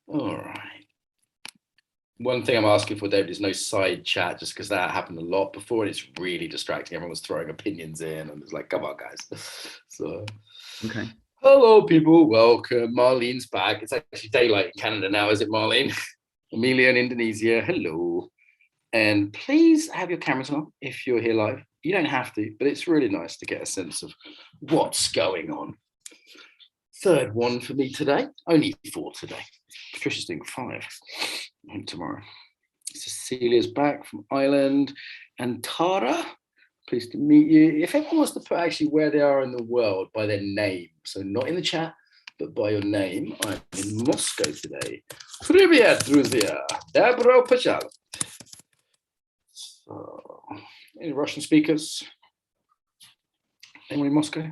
All right. One thing I'm asking for, David, is no side chat, just because that happened a lot before and it's really distracting. Everyone was throwing opinions in and it's like, come on, guys. So, okay. Hello, people. Welcome. Marlene's back. It's actually daylight in Canada now, is it, Marlene? Amelia in Indonesia. Hello. And please have your cameras on if you're here live. You don't have to, but it's really nice to get a sense of what's going on. Third one for me today. Only 4 today. Patricia's doing 5 tomorrow. Cecilia's back from Ireland. And Tara, pleased to meet you. If everyone wants to put actually where they are in the world by their name, so not in the chat, but by your name. I'm in Moscow today. Привет, друзья. Добро пожаловать. So, any Russian speakers? Anyone in Moscow?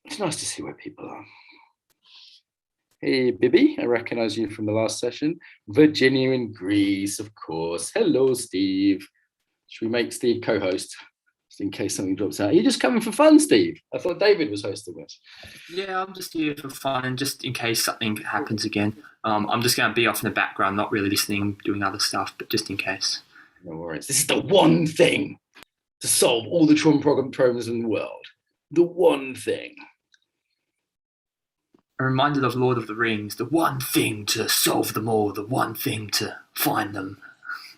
It's nice to see where people are. Hey, Bibi, I recognize you from the last session. Virginia in Greece, of course. Hello, Steve. Should we make Steve co-host, just in case something drops out? Are you just coming for fun, Steve? I thought David was hosting this. Yeah, I'm just here for fun and just in case something happens again. I'm just going to be off in the background, not really listening, doing other stuff, but just in case. No worries. This is the one thing to solve all the trauma problems in the world. The one thing. I'm reminded of Lord of the Rings, the one thing to solve them all, the one thing to find them.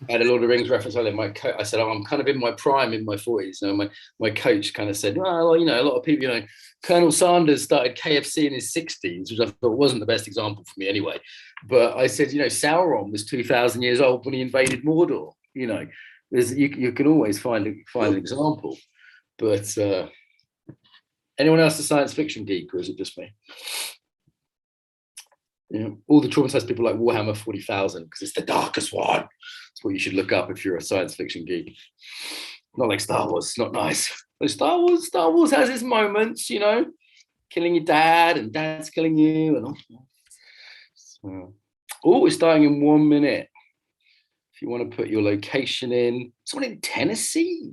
I had a Lord of the Rings reference earlier. I said, I'm kind of in my prime in my 40s. You know, my coach kind of said, well, you know, a lot of people, you know, Colonel Sanders started KFC in his 60s, which I thought wasn't the best example for me anyway. But I said, you know, Sauron was 2,000 years old when he invaded Mordor. You know, you can always find an example. But anyone else a science fiction geek, or is it just me? You know, all the traumatized people like Warhammer 40,000 because it's the darkest one. That's what you should look up if you're a science fiction geek. Not like Star Wars. It's not nice. But Star Wars has its moments, you know, killing your dad and dad's killing you. And so, we're starting in 1 minute. If you want to put your location in, someone in Tennessee.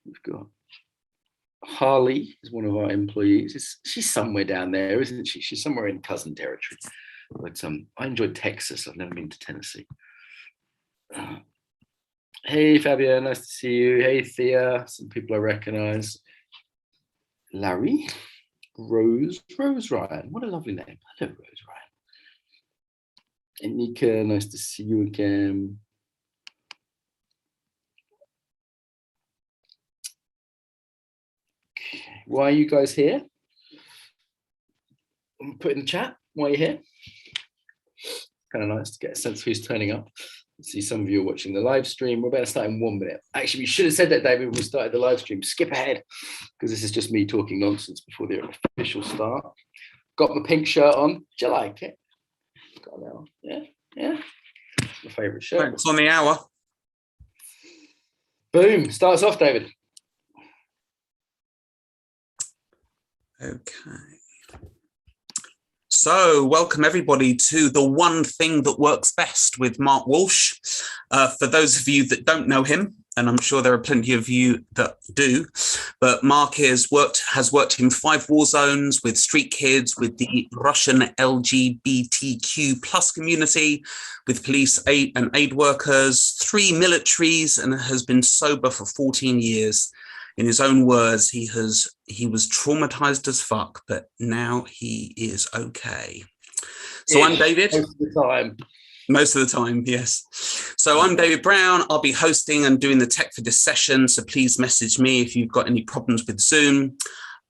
We've got Harley is one of our employees. She's somewhere down there, isn't she? She's somewhere in cousin territory. But I enjoyed Texas. I've never been to Tennessee. Hey, Fabio, nice to see you. Hey, Thea, some people I recognize. Larry, Rose Ryan. What a lovely name. Hello, Rose Ryan. And Nika, nice to see you again. Why are you guys here? Put in the chat why you're here. Kind of nice to get a sense of who's turning up. I see some of you are watching the live stream. We're about to start in 1 minute. Actually, we should have said that, David, when we started the live stream. Skip ahead, because this is just me talking nonsense before the official start. Got my pink shirt on. Do you like it? Got that on. Yeah. My favourite shirt. It's on the hour. Boom. Starts off, David. Okay. So welcome everybody to The One Thing That Works Best with Mark Walsh. For those of you that don't know him, and I'm sure there are plenty of you that do, but Mark has worked in 5 war zones with street kids, with the Russian LGBTQ plus community, with police and aid workers, 3 militaries, and has been sober for 14 years. In his own words, he was traumatized as fuck, but now he is okay. So I'm David. Most of the time, yes. So I'm David Brown. I'll be hosting and doing the tech for this session. So please message me if you've got any problems with Zoom.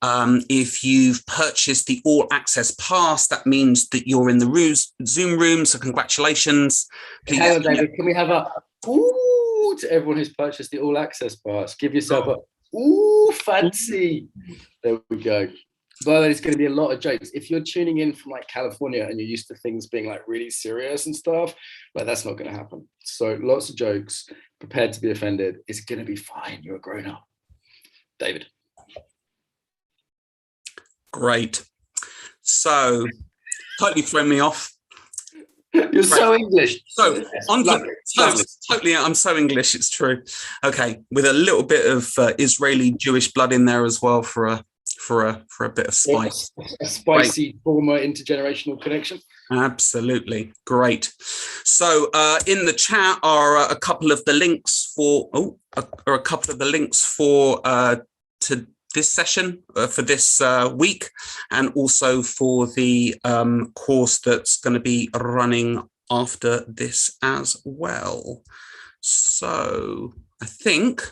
If you've purchased the All Access Pass, that means that you're in the Zoom room. So congratulations. Please, hello, David. Can we have a ooh to everyone who's purchased the All Access Pass? Give yourself a ooh, fancy. There we go. But it's going to be a lot of jokes. If you're tuning in from like California and you're used to things being like really serious and stuff, like that's not going to happen. So lots of jokes, prepared to be offended. It's going to be fine. You're a grown up. David. Great. So totally thrown me off. You're so English. So totally, I'm so English. It's true. Okay, with a little bit of Israeli Jewish blood in there as well for for a bit of spice. A spicy trauma intergenerational connection. Absolutely. Great. So in the chat are a couple of the links for to this session for this week, and also for the course that's going to be running after this as well. So I think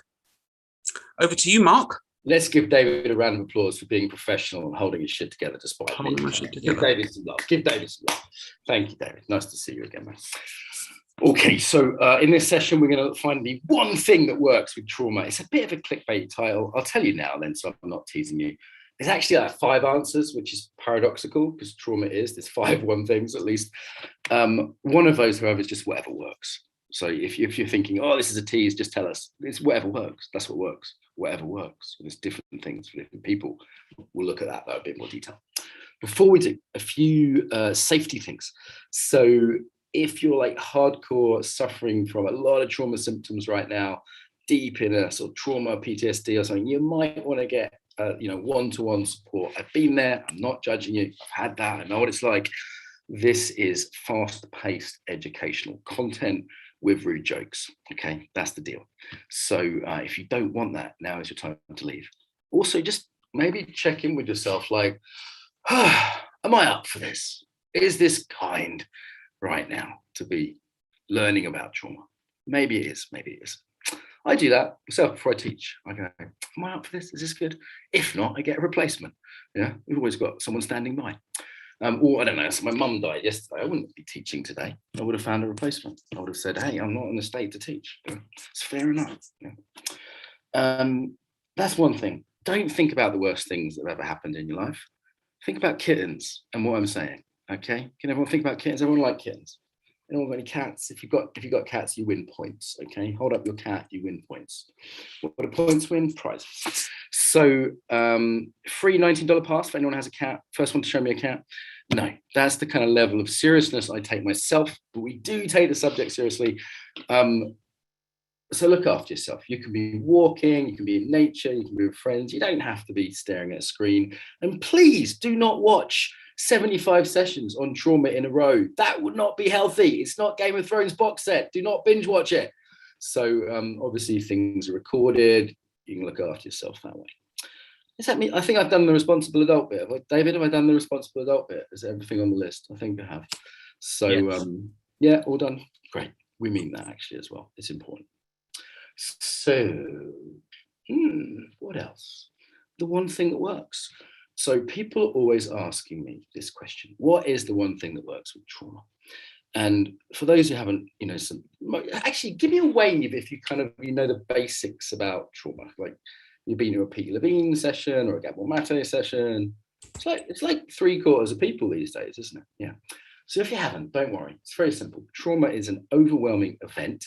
over to you, Mark. Let's give David a round of applause for being professional and holding his shit together despite Holding my shit Give together. David some love. Give David some love. Thank you, David. Nice to see you again, man. Okay, so in this session, we're going to find the one thing that works with trauma. It's a bit of a clickbait title. I'll tell you now then, so I'm not teasing you. There's actually like 5 answers, which is paradoxical because trauma is. There's 5 one things at least. One of those, however, is just whatever works. So if you're thinking, oh, this is a tease, just tell us. It's whatever works. That's what works. Whatever works. There's different things for different people. We'll look at that though, a bit more detail. Before we do, a few safety things. So if you're like hardcore suffering from a lot of trauma symptoms right now, deep in a sort of trauma, PTSD or something, you might want to get one-to-one support. I've been there. I'm not judging you. I've had that. I know what it's like. This is fast-paced educational content with rude jokes. Okay, that's the deal. So if you don't want that, now is your time to leave. Also, just maybe check in with yourself, like, am I up for this? Is this kind right now to be learning about trauma? Maybe it is, maybe it is. I do that myself before I teach. I go, am I up for this? Is this good? If not, I get a replacement. Yeah, we've always got someone standing by. Or I don't know, so my mum died yesterday. I wouldn't be teaching today. I would have found a replacement. I would have said, hey, I'm not in the state to teach. It's fair enough. Yeah. That's one thing. Don't think about the worst things that have ever happened in your life. Think about kittens and what I'm saying. Okay, can everyone think about kittens? Everyone like kittens? Anyone got any cats? If you've got cats, you win points. Okay, hold up your cat, you win points. What do points win? Prizes. So free $19 pass if anyone has a cat. First one to show me a cat. No, that's the kind of level of seriousness I take myself, but we do take the subject seriously. So look after yourself. You can be walking, you can be in nature, you can be with friends. You don't have to be staring at a screen. And please do not watch 75 sessions on trauma in a row. That would not be healthy. It's not Game of Thrones box set. Do not binge watch it. So obviously things are recorded. You can look after yourself that way. Does that mean, I think I've done the responsible adult bit. David, have I done the responsible adult bit? Is everything on the list? I think I have. So yes. Yeah, all done. Great. We mean that actually as well. It's important. So what else? The one thing that works. So people are always asking me this question: what is the one thing that works with trauma? And for those who haven't, actually give me a wave if you know the basics about trauma. Like you've been to a Peter Levine session or a Gabor Mate session. It's like 3/4 of people these days, isn't it? Yeah. So if you haven't, don't worry. It's very simple. Trauma is an overwhelming event.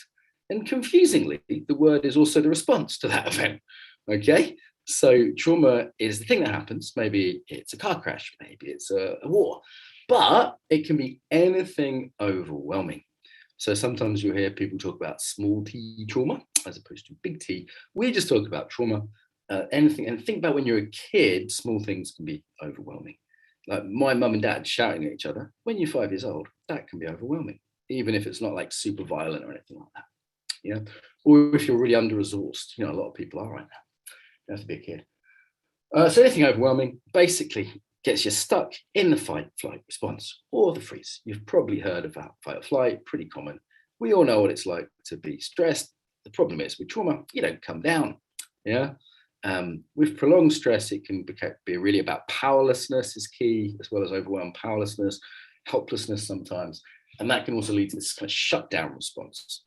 And confusingly, the word is also the response to that event. Okay. So trauma is the thing that happens. Maybe it's a car crash, maybe it's a war, but it can be anything overwhelming. So sometimes you'll hear people talk about small t trauma as opposed to big T. We just talk about trauma, anything. And think about when you're a kid, small things can be overwhelming. Like my mum and dad shouting at each other when you're 5 years old, that can be overwhelming, even if it's not like super violent or anything like that. Yeah. Or if you're really under-resourced, a lot of people are right now. You have to be a kid. So anything overwhelming basically gets you stuck in the fight, flight response or the freeze. You've probably heard about fight or flight, pretty common. We all know what it's like to be stressed. The problem is with trauma, you don't come down. Yeah. With prolonged stress, it can be really about powerlessness is key, as well as overwhelmed powerlessness, helplessness sometimes. And that can also lead to this kind of shutdown response.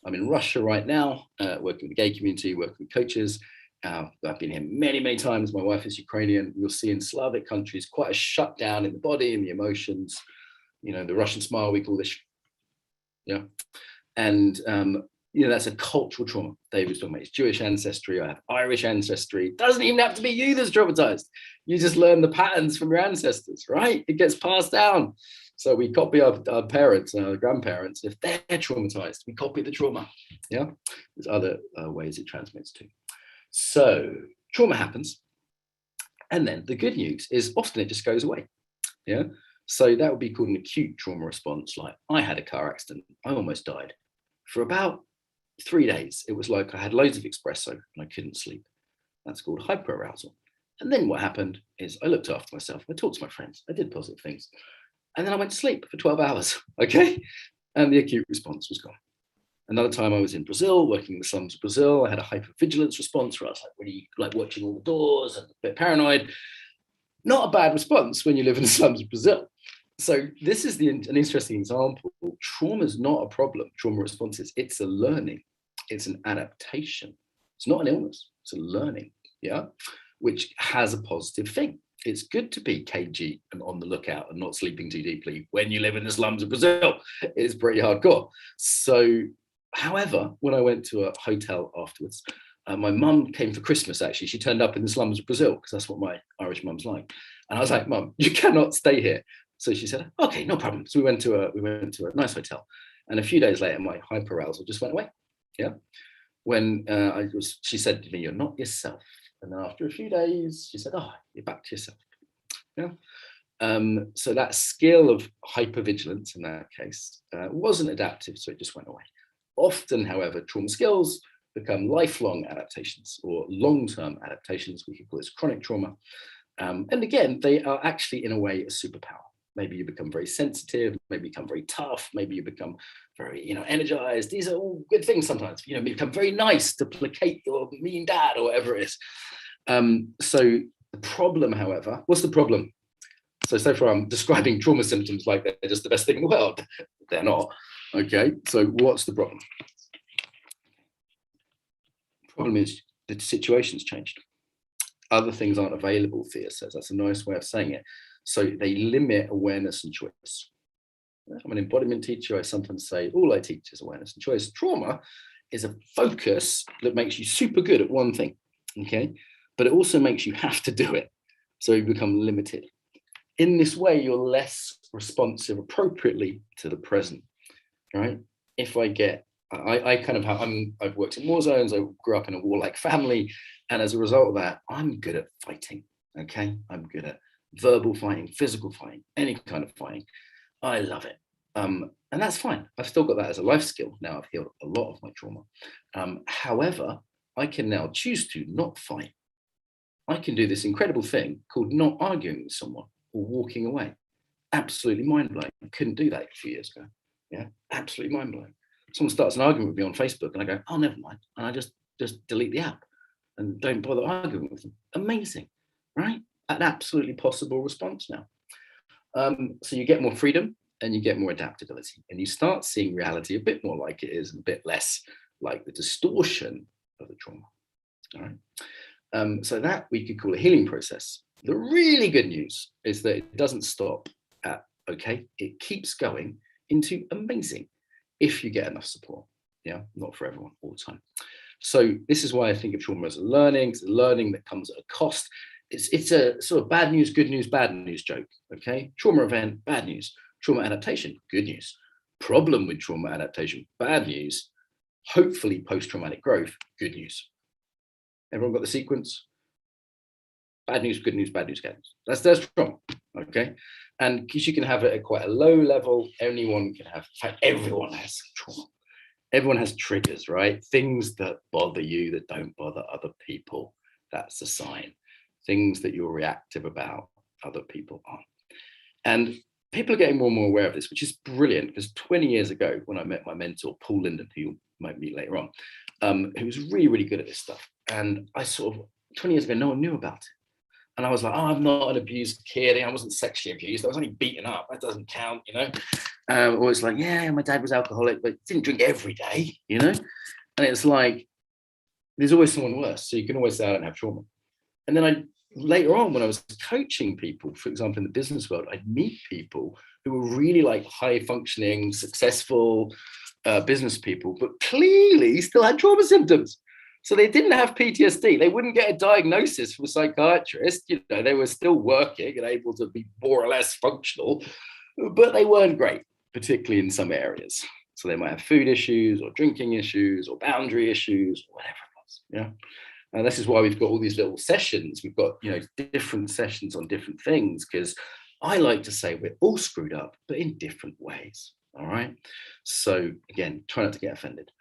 I'm in Russia right now, working with the gay community, working with coaches. I've been here many, many times. My wife is Ukrainian. You'll see in Slavic countries quite a shutdown in the body and the emotions. The Russian smile, we call this. Yeah. And, that's a cultural trauma. David's talking about his Jewish ancestry. I have Irish ancestry. It doesn't even have to be you that's traumatized. You just learn the patterns from your ancestors, right? It gets passed down. So we copy our parents and our grandparents. If they're traumatized, we copy the trauma. Yeah. There's other ways it transmits too. So trauma happens. And then the good news is often it just goes away. Yeah. So that would be called an acute trauma response. Like I had a car accident. I almost died. For about 3 days, it was like I had loads of espresso and I couldn't sleep. That's called hyperarousal. And then what happened is I looked after myself. I talked to my friends. I did positive things. And then I went to sleep for 12 hours. Okay. And the acute response was gone. Another time I was in Brazil, working in the slums of Brazil. I had a hypervigilance response where I was like really like watching all the doors and a bit paranoid. Not a bad response when you live in the slums of Brazil. So this is an interesting example. Trauma is not a problem. Trauma responses, it's a learning. It's an adaptation. It's not an illness. It's a learning, yeah, which has a positive thing. It's good to be cagey and on the lookout and not sleeping too deeply when you live in the slums of Brazil. It's pretty hardcore. So, however, when I went to a hotel afterwards, my mum came for Christmas, actually. She turned up in the slums of Brazil because that's what my Irish mum's like. And I was like, Mum, you cannot stay here. So she said, okay, no problem. So we went to a nice hotel. And a few days later, my hyperarousal just went away. Yeah. When she said to me, you're not yourself. And then after a few days, she said, oh, you're back to yourself. Yeah. So that skill of hypervigilance in that case wasn't adaptive, so it just went away. Often, however, trauma skills become lifelong adaptations or long-term adaptations. We could call this chronic trauma. And again, they are actually, in a way, a superpower. Maybe you become very sensitive, maybe you become very tough, maybe you become very, energized. These are all good things sometimes. You become very nice to placate your mean dad or whatever it is. So the problem, however, what's the problem? So far I'm describing trauma symptoms like they're just the best thing in the world. They're not. Okay, so what's the problem? The problem is the situation's changed. Other things aren't available, Thea says. That's a nice way of saying it. So they limit awareness and choice. I'm an embodiment teacher. I sometimes say all I teach is awareness and choice. Trauma is a focus that makes you super good at one thing, okay? But it also makes you have to do it. So you become limited. In this way, you're less responsive appropriately to the present, right? If I get, I kind of have, I've worked in war zones. I grew up in a warlike family. And as a result of that, I'm good at fighting, okay? I'm good at verbal fighting, physical fighting, any kind of fighting. I love it. And that's fine. I've still got that as a life skill. Now I've healed a lot of my trauma. However, I can now choose to not fight. I can do this incredible thing called not arguing with someone or walking away. Absolutely mind-blowing. I couldn't do that a few years ago. Yeah, absolutely mind-blowing. Someone starts an argument with me on Facebook and I go, oh, never mind. And I just delete the app and don't bother arguing with them. Amazing, right? An absolutely possible response now. So you get more freedom and you get more adaptability and you start seeing reality a bit more like it is and a bit less like the distortion of the trauma. All right. So that we could call a healing process. The really good news is that it doesn't stop at okay. It keeps going into amazing if you get enough support. Yeah, not for everyone all the time. So this is why I think of trauma as a learning. It's a learning that comes at a cost. It's a sort of bad news, bad news joke. Okay, trauma event, bad news. Trauma adaptation, good news. Problem with trauma adaptation, bad news. Hopefully post-traumatic growth, good news. Everyone got the sequence? Bad news, good news, bad news, good news. That's trauma. Okay, and because you can have it at quite a low level, anyone can have. In fact, everyone has trauma. Everyone has triggers, right? Things that bother you that don't bother other people. That's a sign. Things that you're reactive about, other people aren't. And people are getting more and more aware of this, which is brilliant because 20 years ago, when I met my mentor, Paul Linden, who you might meet later on, who was really, really good at this stuff. And I sort of, 20 years ago, no one knew about it. And I was like, oh, I'm not an abused kid. I wasn't sexually abused. I was only beaten up. That doesn't count, Or it's like, yeah, my dad was alcoholic, but didn't drink every day, And it's like, there's always someone worse. So you can always say, I don't have trauma. And then later on, when I was coaching people, for example, in the business world, I'd meet people who were really like high functioning, successful business people, but clearly still had trauma symptoms. So they didn't have PTSD. They wouldn't get a diagnosis from a psychiatrist. They were still working and able to be more or less functional, but they weren't great, particularly in some areas. So they might have food issues or drinking issues or boundary issues or whatever it was. Yeah. And this is why we've got all these little sessions. We've got, different sessions on different things, because I like to say we're all screwed up, but in different ways. All right. So again, try not to get offended.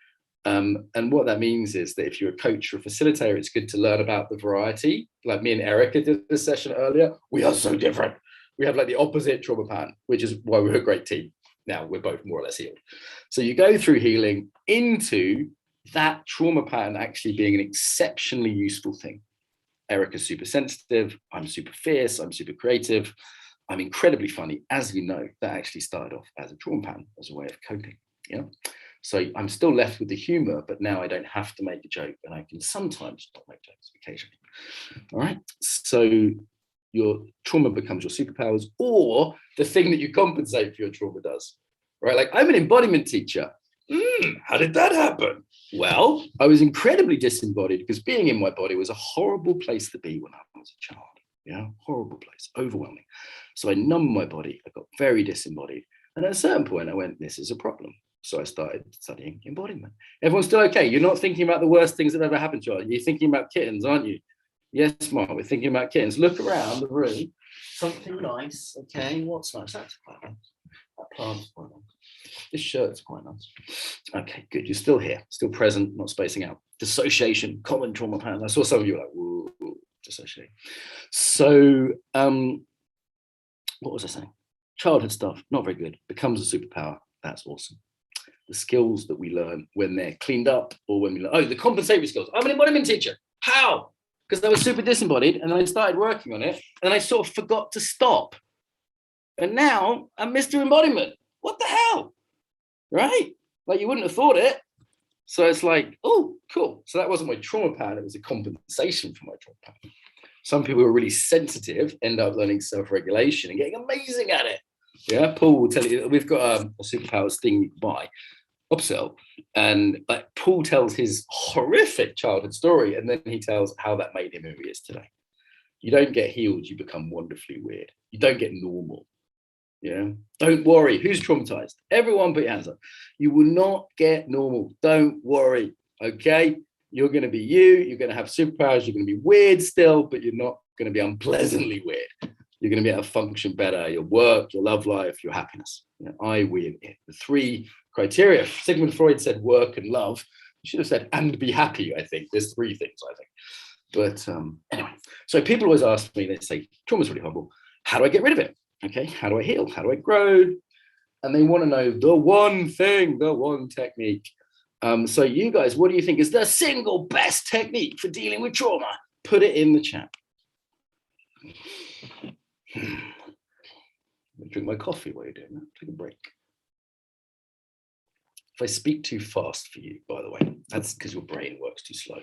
And what that means is that if you're a coach or a facilitator, it's good to learn about the variety. Like me and Erica did this session earlier. We are so different. We have like the opposite trauma pattern, which is why we're a great team. Now we're both more or less healed. So you go through healing into that trauma pattern actually being an exceptionally useful thing. Erica's super sensitive. I'm super fierce. I'm super creative. I'm incredibly funny. As you know, that actually started off as a trauma pattern, as a way of coping. Yeah. So I'm still left with the humor, but now I don't have to make a joke, and I can sometimes not make jokes occasionally. All right. So your trauma becomes your superpowers, or the thing that you compensate for your trauma does. Right. Like, I'm an embodiment teacher. How did that happen? Well, I was incredibly disembodied because being in my body was a horrible place to be when I was a child. Yeah, horrible place, overwhelming. So I numbed my body. I got very disembodied. And at a certain point, I went, this is a problem. So I started studying embodiment. Everyone's still okay? You're not thinking about the worst things that ever happened to you. You're thinking about kittens, aren't you? Yes, Mark, we're thinking about kittens. Look around the room. Something nice. Okay, what's nice? That's quite nice. That plant's quite nice. This shirt's quite nice. Okay, good. You're still here, still present, not spacing out. Dissociation, common trauma pattern. I saw some of you like, whoa, dissociate. So, what was I saying? Childhood stuff, not very good. Becomes a superpower. That's awesome. The skills that we learn when they're cleaned up, or when we learn, the compensatory skills. I'm an embodiment teacher. How? Because I was super disembodied, and then I started working on it, and I sort of forgot to stop. And now I'm Mr. Embodiment. What the hell? Right? Like, you wouldn't have thought it. So it's like, oh, cool. So that wasn't my trauma pattern. It was a compensation for my trauma pattern. Some people who are really sensitive end up learning self-regulation and getting amazing at it. Yeah, Paul will tell you, we've got a superpowers thing you can buy, upsell. And Paul tells his horrific childhood story, and then he tells how that made him who he is today. You don't get healed, you become wonderfully weird. You don't get normal. Yeah. Don't worry. Who's traumatized? Everyone put your hands up. You will not get normal. Don't worry. Okay. You're going to be you. You're going to have superpowers. You're going to be weird still, but you're not going to be unpleasantly weird. You're going to be able to function better. Your work, your love life, your happiness. I, we, and it. The three criteria. Sigmund Freud said work and love. You should have said and be happy, I think. There's three things, I think. But anyway, so people always ask me, they say, trauma's really horrible. How do I get rid of it? Okay, how do I heal? How do I grow? And they want to know the one thing, the one technique. So you guys, what do you think is the single best technique for dealing with trauma? Put it in the chat. Drink my coffee while you're doing that. Take a break. If I speak too fast for you, by the way, that's because your brain works too slow.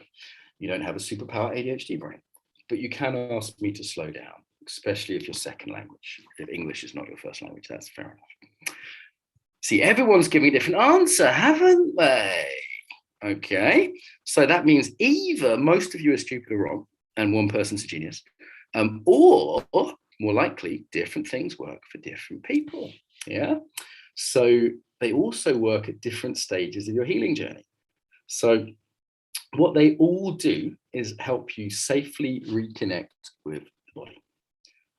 You don't have a superpower ADHD brain, but you can ask me to slow down, especially if your second language. If English is not your first language, that's fair enough. See, everyone's giving a different answer, haven't they? Okay, so that means either most of you are stupid or wrong, and one person's a genius, or more likely, different things work for different people. Yeah, so they also work at different stages of your healing journey. So what they all do is help you safely reconnect with the body.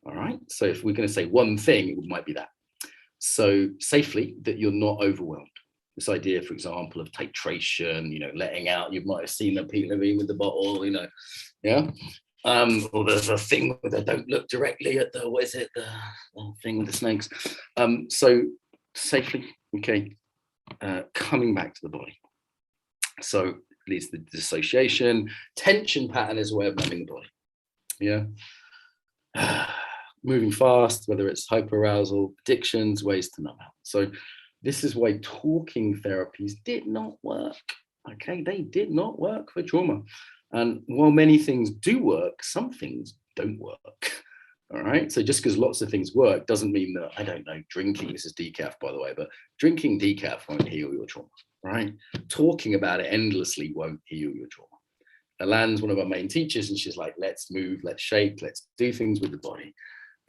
All right. So if we're going to say one thing, it might be that. So safely, that you're not overwhelmed. This idea, for example, of titration, letting out. You might have seen the people with the bottle, yeah. Or there's a thing where they don't look directly at the, what is it, the thing with the snakes. So safely, okay, coming back to the body. So leads to dissociation. Tension pattern is a way of numbing the body. Yeah. Moving fast, whether it's hyperarousal, addictions, ways to numb out. So this is why talking therapies did not work. Okay, they did not work for trauma. And while many things do work, some things don't work. All right. So just because lots of things work doesn't mean that, I don't know, drinking, this is decaf, by the way, but drinking decaf won't heal your trauma. Right? Talking about it endlessly won't heal your trauma. Alan's one of our main teachers, and she's like, let's move, let's shake, let's do things with the body.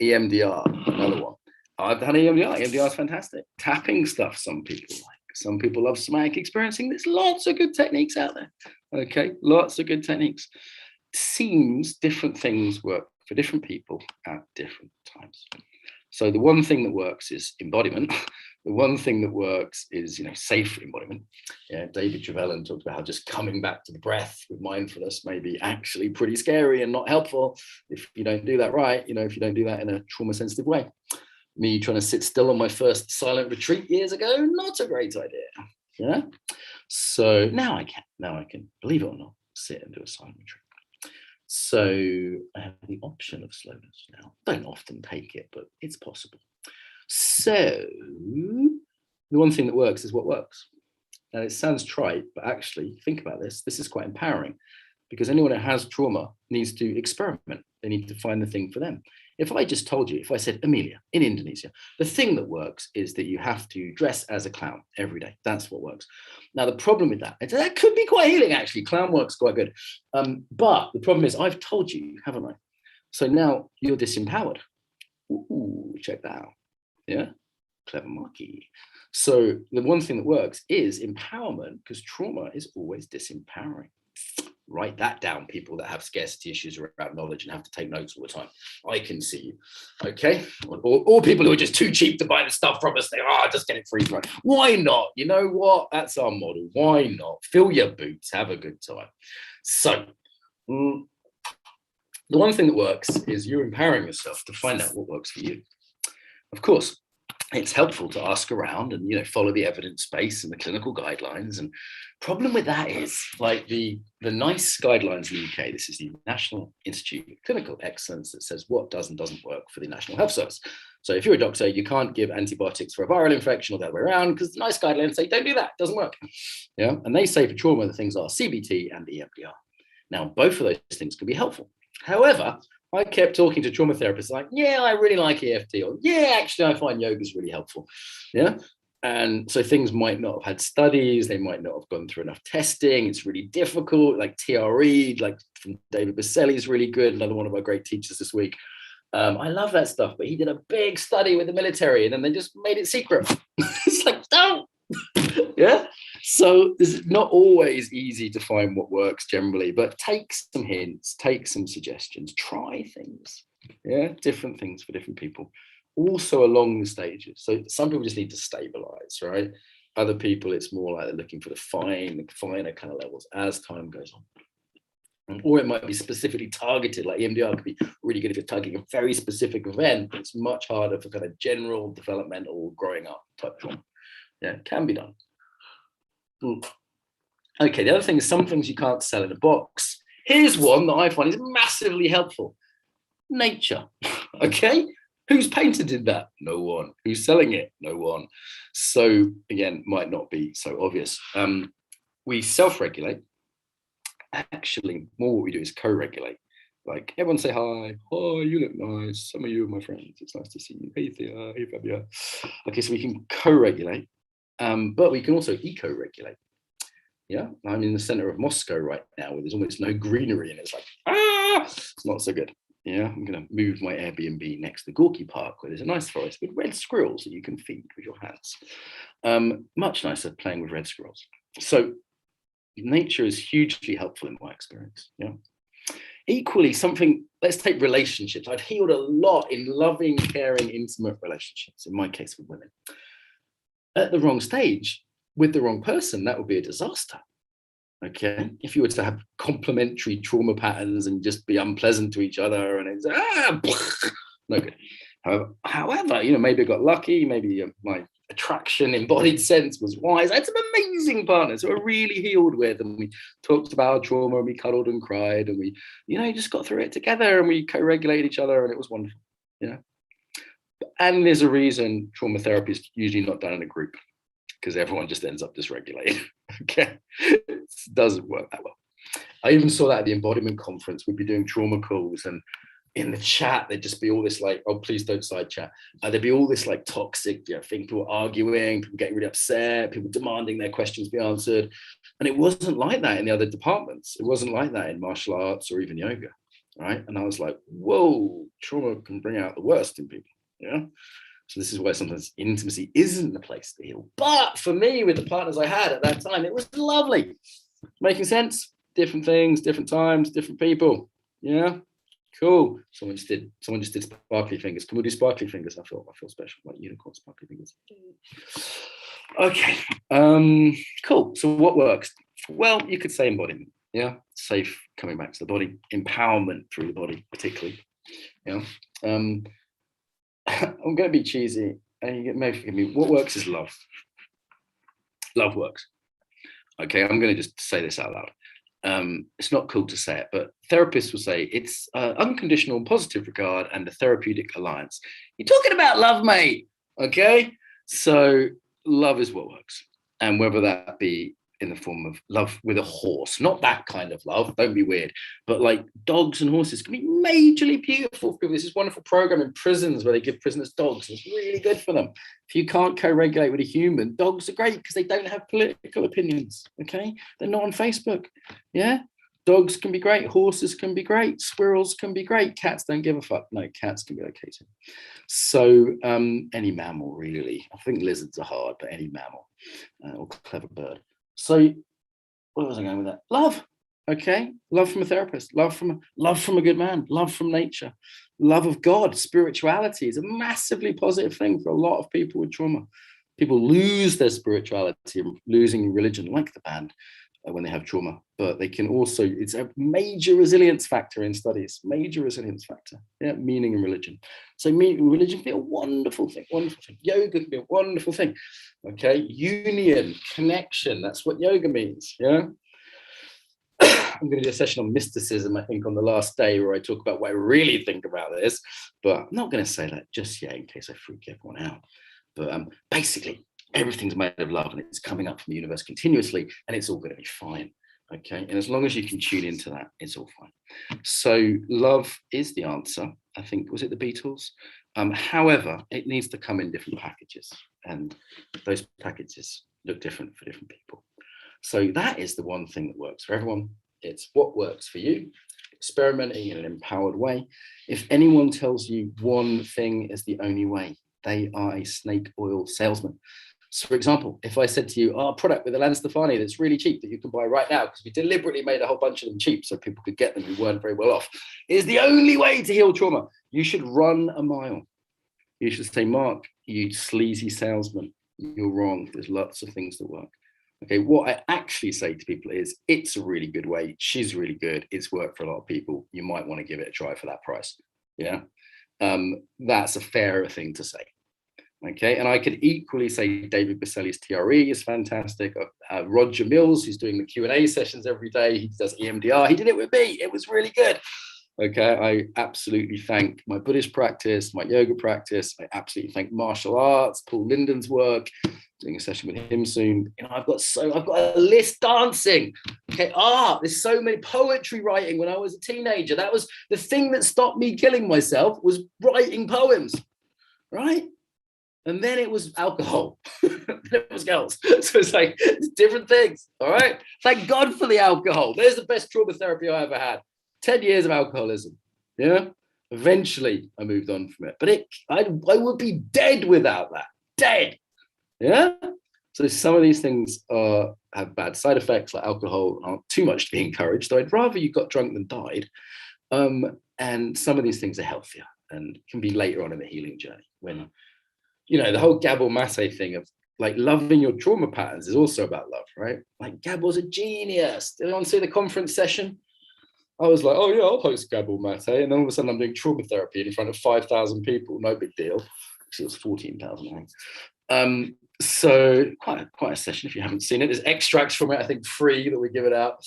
EMDR, another one. I've done EMDR. EMDR is fantastic. Tapping stuff, some people like. Some people love somatic experiencing. There's lots of good techniques out there. Okay, lots of good techniques. seems different things work for different people at different times. So the one thing that works is embodiment. The one thing that works is, safe embodiment. Yeah, David Trevelyan talked about how just coming back to the breath with mindfulness may be actually pretty scary and not helpful if you don't do that right, if you don't do that in a trauma sensitive way. Me trying to sit still on my first silent retreat years ago, not a great idea. Yeah. So now I can, believe it or not, sit and do a silent retreat. So I have the option of slowness now. Don't often take it, but it's possible. So the one thing that works is what works. And it sounds trite, but actually think about this. This is quite empowering because anyone that has trauma needs to experiment. They need to find the thing for them. If I just told you, if I said, Amelia, in Indonesia, the thing that works is that you have to dress as a clown every day. That's what works. Now, the problem with that could be quite healing, actually. Clown works quite good. But the problem is I've told you, haven't I? So now you're disempowered. Ooh, check that out. Yeah, clever Marky. So the one thing that works is empowerment because trauma is always disempowering. Write that down, people that have scarcity issues around knowledge and have to take notes all the time. I can see you, okay? Or people who are just too cheap to buy the stuff from us. They just get it free. Right? Why not? You know what? That's our model. Why not? Fill your boots, have a good time. So the one thing that works is you're empowering yourself to find out what works for you. Of course, it's helpful to ask around and follow the evidence base and the clinical guidelines. And problem with that is like the nice guidelines in the UK. This is the National Institute of Clinical Excellence that says what does and doesn't work for the National Health Service. So if you're a doctor, you can't give antibiotics for a viral infection or the other way around because the nice guidelines say don't do that. It doesn't work. Yeah, and they say for trauma the things are CBT and EMDR. Now both of those things can be helpful. However, I kept talking to trauma therapists like, yeah, I really like EFT, or yeah, actually, I find yoga is really helpful. Yeah. And so things might not have had studies, they might not have gone through enough testing. It's really difficult. Like TRE, like from David Baselli is really good. Another one of our great teachers this week. I love that stuff, but he did a big study with the military and then they just made it secret. It's like, don't. Yeah. So it's not always easy to find what works generally, but take some hints, take some suggestions, try things. Yeah, different things for different people. Also along the stages. So some people just need to stabilize, right? Other people, it's more like they're looking for the finer kind of levels as time goes on. Or it might be specifically targeted, like EMDR could be really good if you're targeting a very specific event, but it's much harder for kind of general developmental growing up type trauma. Yeah, it can be done. Okay, the other thing is some things you can't sell in a box. Here's one that I find is massively helpful. Nature. Okay, who's patented that? No one. Who's selling it? No one. So again, might not be so obvious. We self-regulate. Actually, more what we do is co-regulate. Like everyone say hi. Oh, you look nice. Some of you are my friends. It's nice to see you. Hey Thea, hey Fabia. Okay, so we can co-regulate. But we can also eco-regulate. Yeah, I'm in the center of Moscow right now where there's almost no greenery and it's like, it's not so good. Yeah, I'm going to move my Airbnb next to Gorky Park where there's a nice forest with red squirrels that you can feed with your hands. Much nicer playing with red squirrels. So nature is hugely helpful in my experience. Yeah. Equally, let's take relationships. I've healed a lot in loving, caring, intimate relationships, in my case with women. At the wrong stage, with the wrong person, that would be a disaster. Okay, if you were to have complementary trauma patterns and just be unpleasant to each other, and it's no good. However, maybe I got lucky. Maybe my attraction, embodied sense was wise. I had some amazing partners who I really healed with, and we talked about our trauma, and we cuddled and cried, and we, just got through it together, and we co-regulated each other, and it was wonderful. And there's a reason trauma therapy is usually not done in a group, because everyone just ends up dysregulated. Okay, it doesn't work that well. I even saw that at the embodiment conference. We'd be doing trauma calls, and in the chat there'd just be all this like, oh, please don't side chat. There'd be all this like toxic thing, people arguing, people getting really upset, people demanding their questions be answered. And it wasn't like that in the other departments. It wasn't like that in martial arts or even yoga, right? And I was like, whoa, trauma can bring out the worst in people. Yeah. So this is why sometimes intimacy isn't the place to heal. But for me, with the partners I had at that time, it was lovely. Making sense? different things, different times, different people. Yeah, cool. Someone just did sparkly fingers. Can we do sparkly fingers? I feel special, like unicorn sparkly fingers. Okay, cool. So what works? Well, you could say embodiment. Yeah, safe coming back to the body, empowerment through the body, particularly. Yeah, I'm going to be cheesy, and you may forgive me. What works is love. Love works. Okay, I'm going to just say this out loud. It's not cool to say it, but therapists will say it's unconditional and positive regard and a therapeutic alliance. You're talking about love, mate. Okay, so love is what works, and whether that be in the form of love with a horse, not that kind of love, don't be weird, but like dogs and horses can be majorly beautiful. There's this wonderful program in prisons where they give prisoners dogs. It's really good for them. If you can't co-regulate with a human, dogs are great because they don't have political opinions. Okay, they're not on Facebook. Yeah, dogs can be great, horses can be great, squirrels can be great, cats don't give a fuck. No, cats can be okay too. So any mammal really. I think lizards are hard, but any mammal or clever bird. So where was I going with that? Love. Okay, love from a therapist, love from a good man, love from nature, love of God. Spirituality is a massively positive thing for a lot of people with trauma. People lose their spirituality, losing religion, like the band, when they have trauma. But they can also, it's a major resilience factor in studies, major resilience factor. Yeah, meaning and religion. So religion can be a wonderful thing, wonderful thing. Yoga can be a wonderful thing. Okay, union, connection, that's what yoga means. Yeah. I'm going to do a session on mysticism, I think, on the last day where I talk about what I really think about this, but I'm not going to say that just yet in case I freak everyone out. But basically, everything's made of love and it's coming up from the universe continuously and it's all going to be fine. Okay, and as long as you can tune into that, it's all fine. So love is the answer. I think, was it the Beatles? However, it needs to come in different packages, and those packages look different for different people. So that is the one thing that works for everyone. It's what works for you, experimenting in an empowered way. If anyone tells you one thing is the only way, they are a snake oil salesman. So for example, if I said to you, our product with Ilan Stefani that's really cheap that you can buy right now, because we deliberately made a whole bunch of them cheap so people could get them who weren't very well off, is the only way to heal trauma, you should run a mile. You should say, Mark, you sleazy salesman, you're wrong. There's lots of things that work. Okay, what I actually say to people is, it's a really good way. She's really good. It's worked for a lot of people. You might want to give it a try for that price. Yeah, that's a fairer thing to say. Okay, and I could equally say David Baselli's TRE is fantastic. Roger Mills, who's doing the Q&A sessions every day, he does EMDR. He did it with me. It was really good. Okay, I absolutely thank my Buddhist practice, my yoga practice. I absolutely thank martial arts, Paul Linden's work, doing a session with him soon. You know, I've got a list dancing. Okay, art, there's so many, poetry writing when I was a teenager. That was the thing that stopped me killing myself, was writing poems, right? And then it was alcohol. Then it was girls. So it's like different things. All right. Thank God for the alcohol. There's the best trauma therapy I ever had. 10 years of alcoholism. Yeah. Eventually I moved on from it. But I would be dead without that. Dead. Yeah. So some of these things have bad side effects, like alcohol aren't too much to be encouraged. So I'd rather you got drunk than died. And some of these things are healthier and can be later on in the healing journey when, you know, the whole Gabor Maté thing of like loving your trauma patterns is also about love, right? Like Gabor's a genius. Did anyone see the conference session? I was like, oh yeah, I'll host Gabor Maté. And then all of a sudden I'm doing trauma therapy in front of 5,000 people. No big deal. Actually, it was 14,000. So quite a session if you haven't seen it. There's extracts from it, I think free, that we give it out.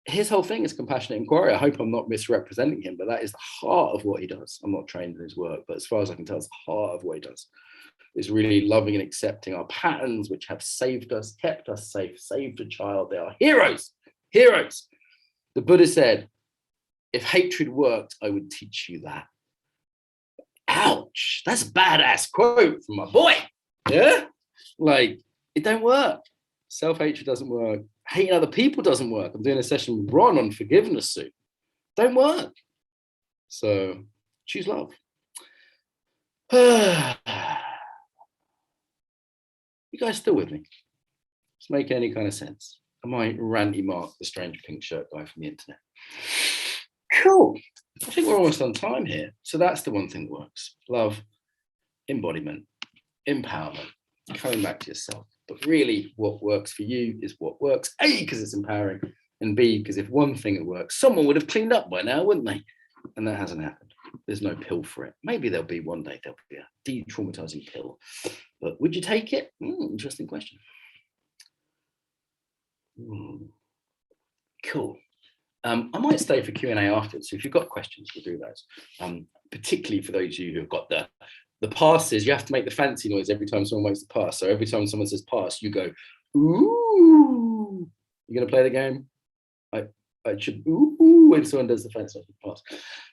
His whole thing is compassionate inquiry. I hope I'm not misrepresenting him, but that is the heart of what he does. I'm not trained in his work, but as far as I can tell, it's the heart of what he does. Is really loving and accepting our patterns, which have saved us, kept us safe, saved a child. They are heroes, heroes. The Buddha said, if hatred worked, I would teach you that. Ouch, that's a badass quote from my boy. Yeah, like it don't work. Self-hatred doesn't work. Hating other people doesn't work. I'm doing a session with Ron on forgiveness soon. Don't work. So choose love. You guys still with me? It's making any kind of sense. Am I ranty Mark, the strange pink shirt guy from the internet? Cool. I think we're almost on time here. So that's the one thing that works. Love, embodiment, empowerment, coming back to yourself. But really what works for you is what works. A, because it's empowering, and B, because if one thing had worked, someone would have cleaned up by now, wouldn't they? And that hasn't happened. There's no pill for it. Maybe there'll be one day, there'll be a de-traumatizing pill. But would you take it? Interesting question. Cool. I might stay for Q&A afterwards. So if you've got questions, we'll do those. Particularly for those of you who've got the passes, you have to make the fancy noise every time someone makes the pass. So every time someone says pass, you go, ooh. You're going to play the game? I should, ooh, when someone does the fancy pass.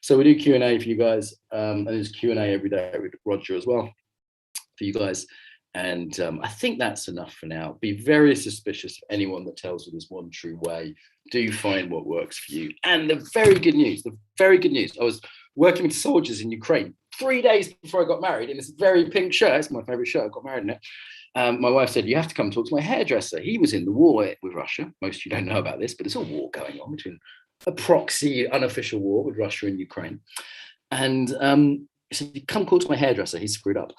So we do Q&A for you guys. And there's Q&A every day with Roger as well for you guys. And I think that's enough for now. Be very suspicious of anyone that tells you there's one true way. Do find what works for you. And the very good news, I was working with soldiers in Ukraine 3 days before I got married in this very pink shirt. It's my favorite shirt. I got married in it. My wife said, you have to come talk to my hairdresser. He was in the war with Russia. Most of you don't know about this, but there's a war going on between a proxy, unofficial war with Russia and Ukraine. And she said, come call to my hairdresser. He's screwed up.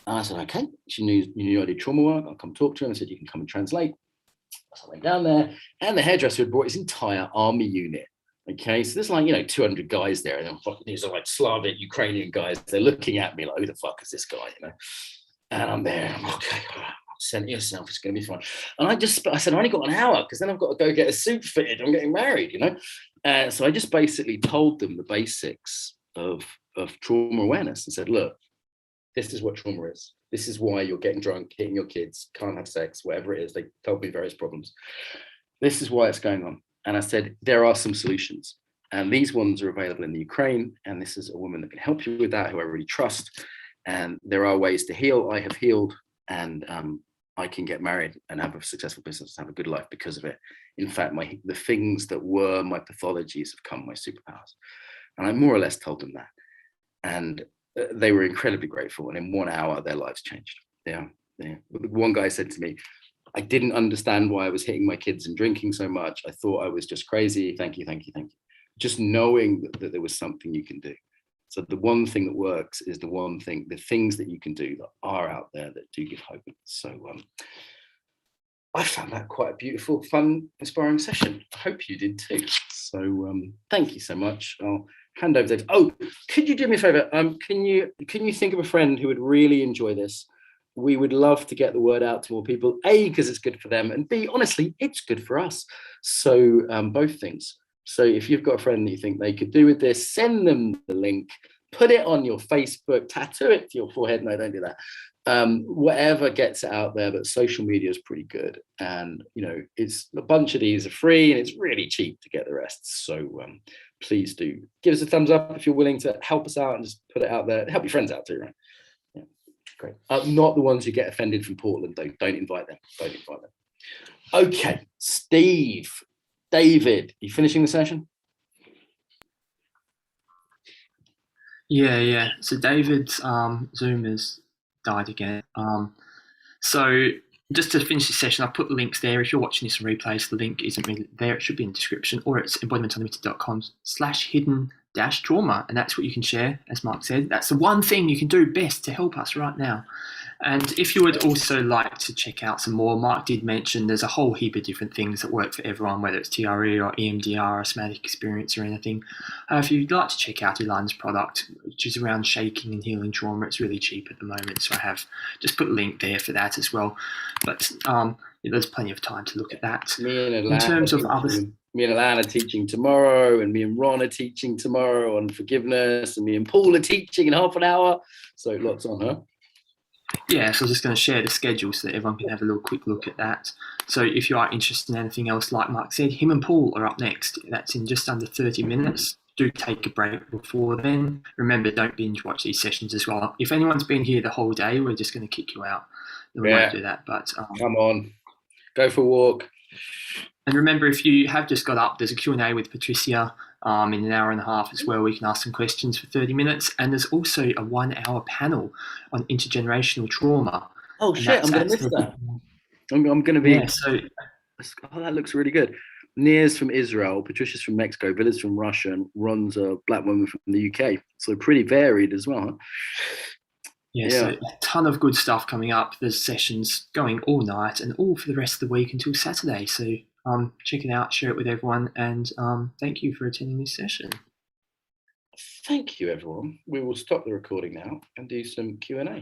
And I said, okay. She knew I did trauma work. I'll come talk to him. I said, you can come and translate. So I went down there, and the hairdresser had brought his entire army unit. Okay, so there's like, 200 guys there, and these are like Slavic Ukrainian guys. They're looking at me like, who the fuck is this guy, And I'm there. I'm okay. Center yourself. It's going to be fine. And I said, I only got an hour because then I've got to go get a suit fitted. I'm getting married, So I just basically told them the basics of trauma awareness and said, look, this is what trauma is. This is why you're getting drunk, hitting your kids, can't have sex, whatever it is. They told me various problems. This is why it's going on. And I said, there are some solutions. And these ones are available in the Ukraine. And this is a woman that can help you with that, who I really trust. And there are ways to heal. I have healed, and I can get married and have a successful business, have a good life because of it. In fact, the things that were my pathologies have become my superpowers. And I more or less told them that. And they were incredibly grateful. And in 1 hour, their lives changed. Yeah. One guy said to me, I didn't understand why I was hitting my kids and drinking so much. I thought I was just crazy. Thank you. Just knowing that there was something you can do. So the one thing that works is the things that you can do that are out there that do give hope. So I found that quite a beautiful, fun, inspiring session. I hope you did too. So thank you so much. I'll hand over to, could you do me a favor? Can you think of a friend who would really enjoy this? We would love to get the word out to more people, A, because it's good for them, and B, honestly, it's good for us. So both things. So if you've got a friend that you think they could do with this, send them the link, put it on your Facebook, tattoo it to your forehead. No, don't do that. Whatever gets it out there, but social media is pretty good. And, it's a bunch of these are free and it's really cheap to get the rest. So please do give us a thumbs up if you're willing to help us out and just put it out there. Help your friends out too, right? Yeah, great. Not the ones who get offended from Portland, though. Don't invite them. Okay, David, you finishing the session? Yeah. So David's Zoom has died again. So just to finish the session, I've put the links there. If you're watching this in replays, the link isn't really there. It should be in the description, or it's embodimentunlimited.com/hidden-trauma. And that's what you can share, as Mark said. That's the one thing you can do best to help us right now. And if you would also like to check out some more, Mark did mention there's a whole heap of different things that work for everyone, whether it's TRE or EMDR or somatic experience or anything. If you'd like to check out Elana's product, which is around shaking and healing trauma, it's really cheap at the moment. So I have just put a link there for that as well. But there's plenty of time to look at that. In terms of others, me and Alana teaching tomorrow, and me and Ron are teaching tomorrow on forgiveness, and me and Paul are teaching in half an hour. So lots on, huh? Yeah, so I was just going to share the schedule so that everyone can have a little quick look at that. So if you are interested in anything else, like Mark said, him and Paul are up next. That's in just under 30 minutes. Do take a break before then. Remember, don't binge watch these sessions as well. If anyone's been here the whole day, we're just going to kick you out. We won't do that. But come on, go for a walk. And remember, if you have just got up, there's a Q&A with Patricia in an hour and a half as well. We can ask some questions for 30 minutes. And there's also a 1 hour panel on intergenerational trauma. Oh, shit, I'm going to miss that. I'm going to be... Yeah, so Oh, that looks really good. Nia's from Israel, Patricia's from Mexico, Villa's from Russia, and Ron's a black woman from the UK. So pretty varied as well. Huh? Yeah, so a ton of good stuff coming up. There's sessions going all night and all for the rest of the week until Saturday. So check it out, share it with everyone, and thank you for attending this session. Thank you, everyone. We will stop the recording now and do some Q&A.